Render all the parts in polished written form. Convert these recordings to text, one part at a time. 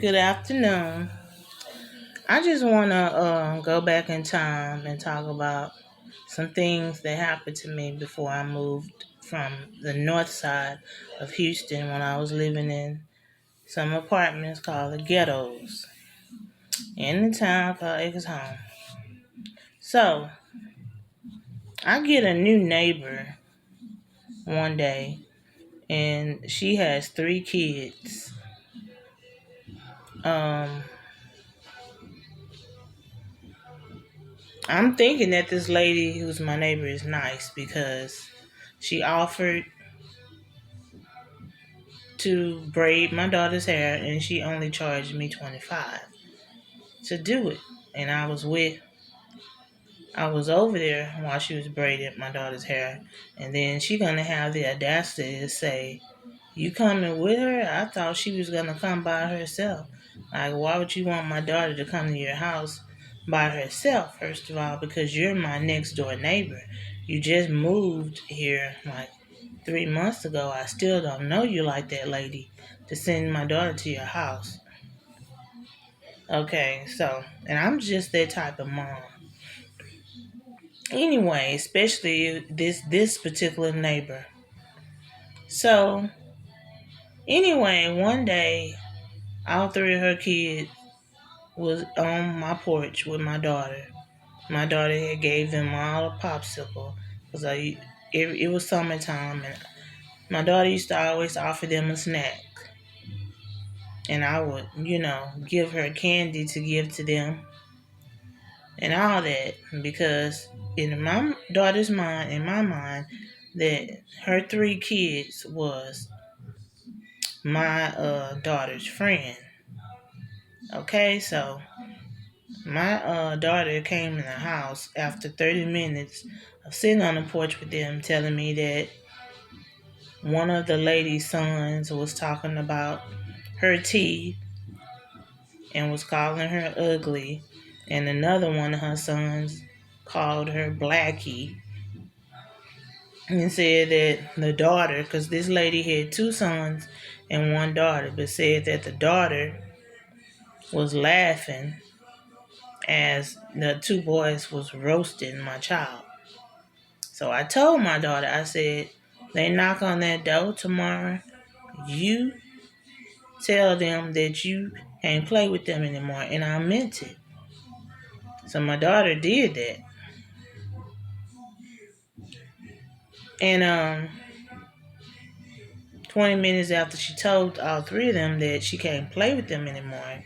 Good afternoon. I just want to go back in time and talk about some things that happened to me before I moved from the north side of Houston when I was living in some apartments called the ghettos in the town called Acres Home. So I get a new neighbor one day, and she has three kids. Um, I'm thinking that this lady who's my neighbor is nice because she offered to braid my daughter's hair and she only charged me 25 to do it. And I was over there while she was braiding my daughter's hair, and then she gonna have the audacity to say, "You coming with her? I thought she was gonna come by herself. Like, why would you want my daughter to come to your house by herself? First of all, because you're my next door neighbor. You just moved here like 3 months ago. I still don't know you like that, lady, to send my daughter to your house." Okay, so, and I'm just that type of mom. Anyway, especially this particular neighbor. So, anyway, one day, all three of her kids was on my porch with my daughter. My daughter had gave them all a popsicle because it was summertime, and my daughter used to always offer them a snack, and I would, give her candy to give to them and all that, because in my daughter's mind, in my mind, that her three kids was my daughter's friend. Okay, so my daughter came in the house after 30 minutes of sitting on the porch with them, telling me that one of the lady's sons was talking about her teeth and was calling her ugly, and another one of her sons called her Blackie and said that the daughter, because this lady had two sons and one daughter, but said that the daughter was laughing as the two boys was roasting my child. So I told my daughter, I said, they knock on that door tomorrow, you tell them that you can't play with them anymore. And I meant it. So my daughter did that. And 20 minutes after she told all three of them that she can't play with them anymore,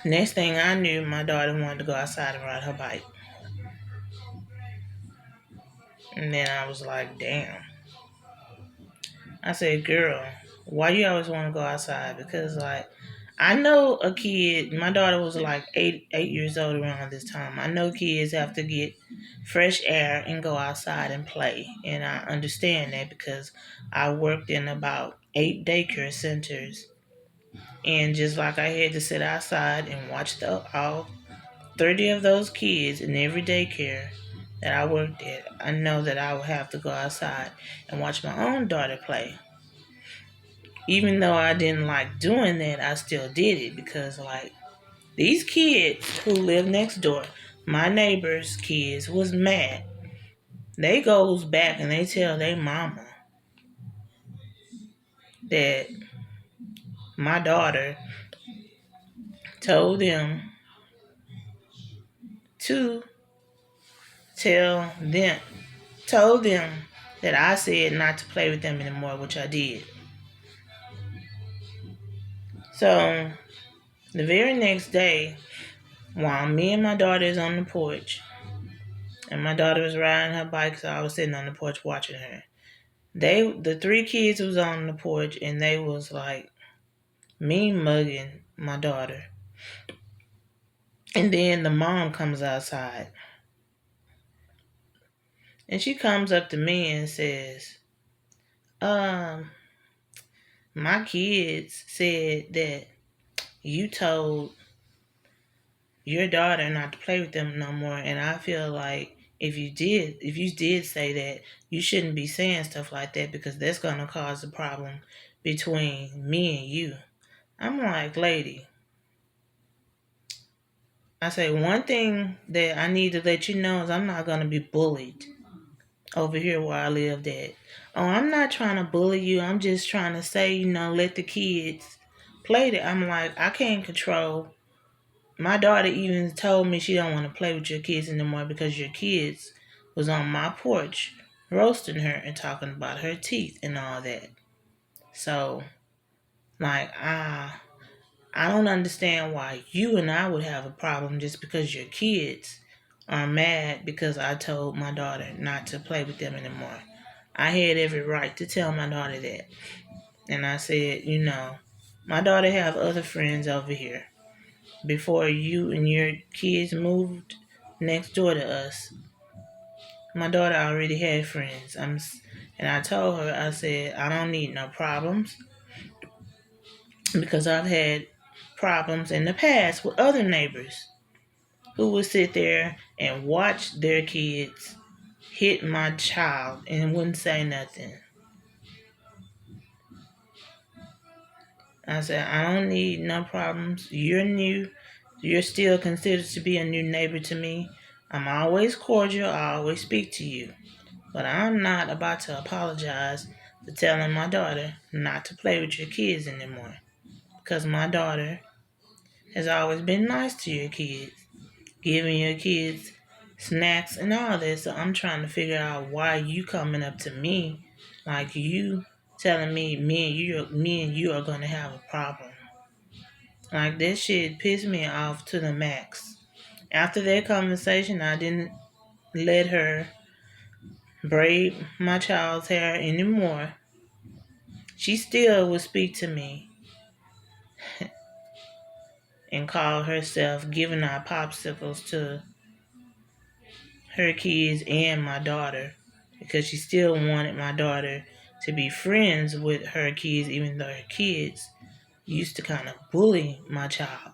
next thing I knew, my daughter wanted to go outside and ride her bike. And then I was like, damn. I said, girl, why you always want to go outside? Because, like, I know a kid, my daughter was like 8 years old around this time. I know kids have to get fresh air and go outside and play. And I understand that because I worked in about 8 daycare centers. And just like I had to sit outside and watch all 30 of those kids in every daycare that I worked at, I know that I would have to go outside and watch my own daughter play. Even though I didn't like doing that, I still did it because, like, these kids who live next door, my neighbor's kids, was mad. They goes back and they tell their mama that my daughter told them to tell them, told them that I said not to play with them anymore, which I did. So the very next day, while me and my daughter is on the porch, and my daughter was riding her bike, so I was sitting on the porch watching her. The three kids was on the porch, and they was like mean mugging my daughter. And then the mom comes outside, and she comes up to me and says, "Um, my kids said that you told your daughter not to play with them no more, and I feel like if you did say that, you shouldn't be saying stuff like that because that's gonna cause a problem between me and you." I'm like, lady, I say, one thing that I need to let you know is I'm not going to be bullied over here where I lived at. Oh, I'm not trying to bully you. I'm just trying to say, let the kids play that. I'm like, I can't control. My daughter even told me she don't want to play with your kids anymore because your kids was on my porch roasting her and talking about her teeth and all that. So, like, I don't understand why you and I would have a problem just because your kids are mad because I told my daughter not to play with them anymore. I had every right to tell my daughter that. And I said, my daughter have other friends over here. Before you and your kids moved next door to us, my daughter already had friends. And I told her, I said, I don't need no problems because I've had problems in the past with other neighbors who would sit there and watch their kids hit my child and wouldn't say nothing. I said, I don't need no problems. You're new. You're still considered to be a new neighbor to me. I'm always cordial. I always speak to you. But I'm not about to apologize for telling my daughter not to play with your kids anymore. Because my daughter has always been nice to your kids, giving your kids snacks and all this. So I'm trying to figure out why you coming up to me like you telling me and you are gonna have a problem. Like this shit pissed me off to the max. After that conversation, I didn't let her braid my child's hair anymore. She still would speak to me and call herself giving out popsicles to her kids and my daughter because she still wanted my daughter to be friends with her kids, even though her kids used to kind of bully my child.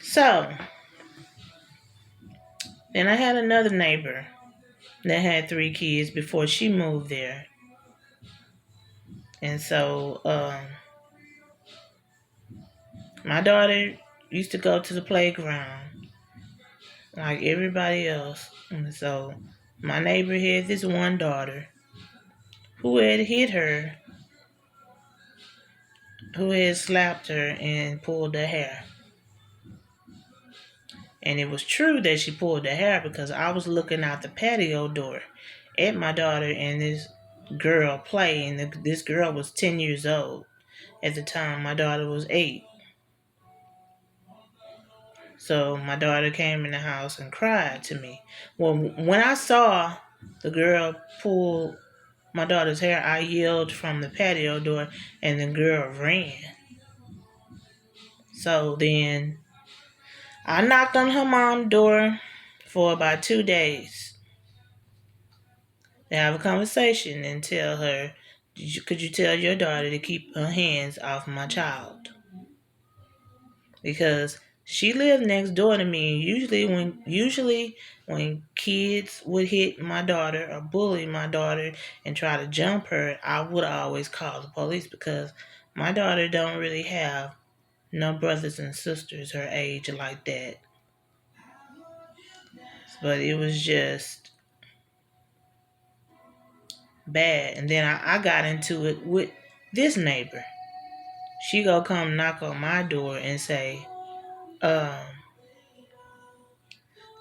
So, then I had another neighbor that had 3 kids before she moved there. And so, my daughter used to go to the playground like everybody else. And so, my neighbor had this one daughter who had hit her, who had slapped her and pulled her hair. And it was true that she pulled her hair because I was looking out the patio door at my daughter and this girl play. And this girl was 10 years old at the time. My daughter was 8. So my daughter came in the house and cried to me. Well, when I saw the girl pull my daughter's hair, I yelled from the patio door and the girl ran. So then I knocked on her mom's door for about 2 days to have a conversation and tell her, could you tell your daughter to keep her hands off my child? Because she lived next door to me. Usually when kids would hit my daughter or bully my daughter and try to jump her, I would always call the police because my daughter don't really have no brothers and sisters her age like that. But it was just bad. And then I got into it with this neighbor. She go come knock on my door and say, um,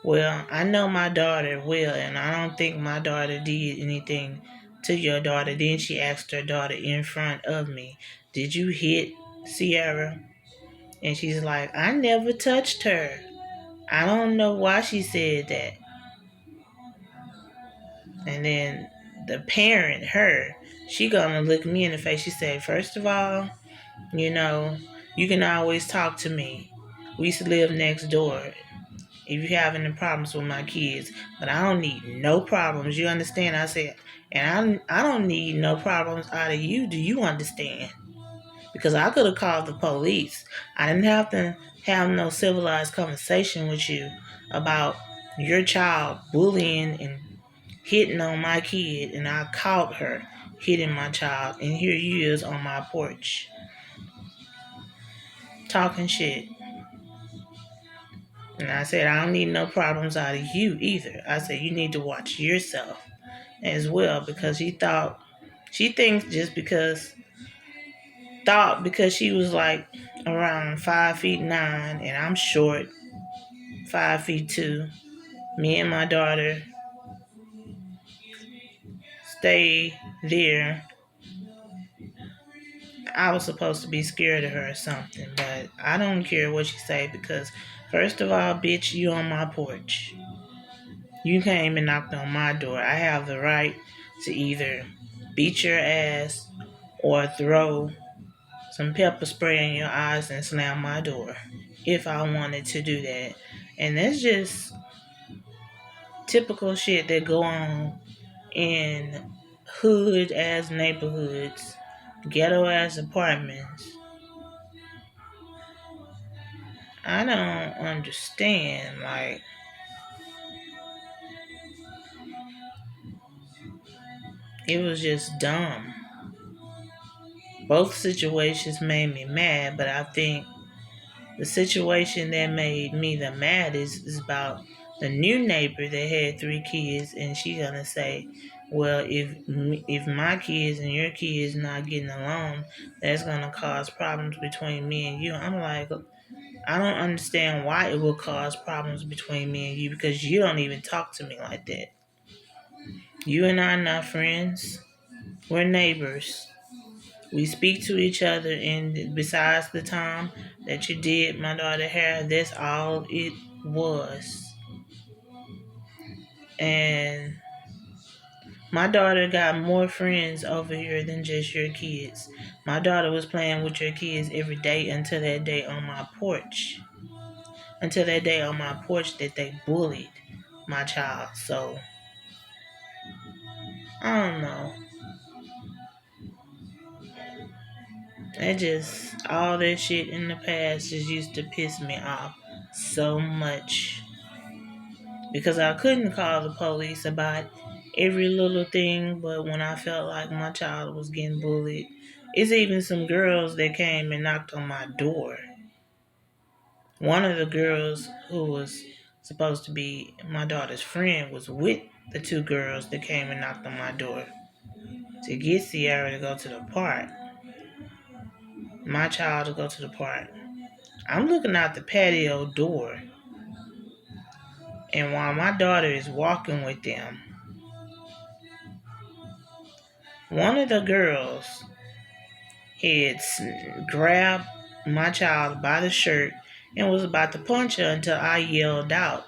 well, I know my daughter well, and I don't think my daughter did anything to your daughter. Then she asked her daughter in front of me, did you hit Sierra? And she's like, I never touched her. I don't know why she said that. And then the parent, her, she gonna look me in the face. She said, first of all, you can always talk to me. We used to live next door. If you have any problems with my kids, but I don't need no problems. You understand? I said, and I don't need no problems out of you. Do you understand? Because I could have called the police. I didn't have to have no civilized conversation with you about your child bullying and hitting on my kid, and I caught her hitting my child, and here you is on my porch. talking shit. And I said, I don't need no problems out of you either. I said, you need to watch yourself as well, because she thinks just because she was like around 5'9" and I'm short, 5'2". Me and my daughter stay there. I was supposed to be scared of her or something, but I don't care what she say, because first of all, bitch, you on my porch. You came and knocked on my door. I have the right to either beat your ass or throw some pepper spray in your eyes and slam my door if I wanted to do that. And that's just typical shit that go on in hood ass neighborhoods, ghetto ass apartments. I don't understand. Like, it was just dumb. Both situations made me mad, but I think the situation that made me the maddest is about the new neighbor that had 3 kids, and she gonna say, "Well, if my kids and your kids not getting along, that's gonna cause problems between me and you." I'm like, I don't understand why it will cause problems between me and you, because you don't even talk to me like that. You and I are not friends. We're neighbors. We speak to each other, and besides the time that you did my daughter hair, that's all it was. And my daughter got more friends over here than just your kids. My daughter was playing with your kids every day until that day on my porch. Until that day on my porch that they bullied my child. So, I don't know. It just, all that shit in the past just used to piss me off so much. Because I couldn't call the police about every little thing, but when I felt like my child was getting bullied, it's even some girls that came and knocked on my door. One of the girls who was supposed to be my daughter's friend was with the 2 girls that came and knocked on my door to get Sierra to go to the park. My child to go to the park. I'm looking out the patio door, and while my daughter is walking with them, one of the girls had grabbed my child by the shirt and was about to punch her until I yelled out,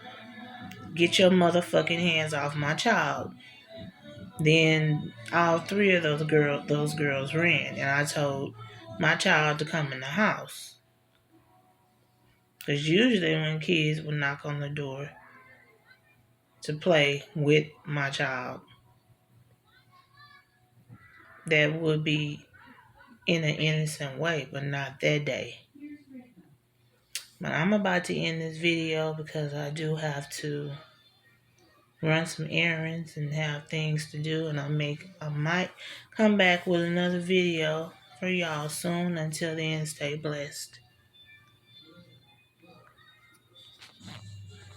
"Get your motherfucking hands off my child." Then all 3 of those girls ran, and I told my child to come in the house. Because usually when kids would knock on the door to play with my child, that would be in an innocent way, but not that day. But I'm about to end this video because I do have to run some errands and have things to do, and I might come back with another video for y'all soon. Until then, stay blessed.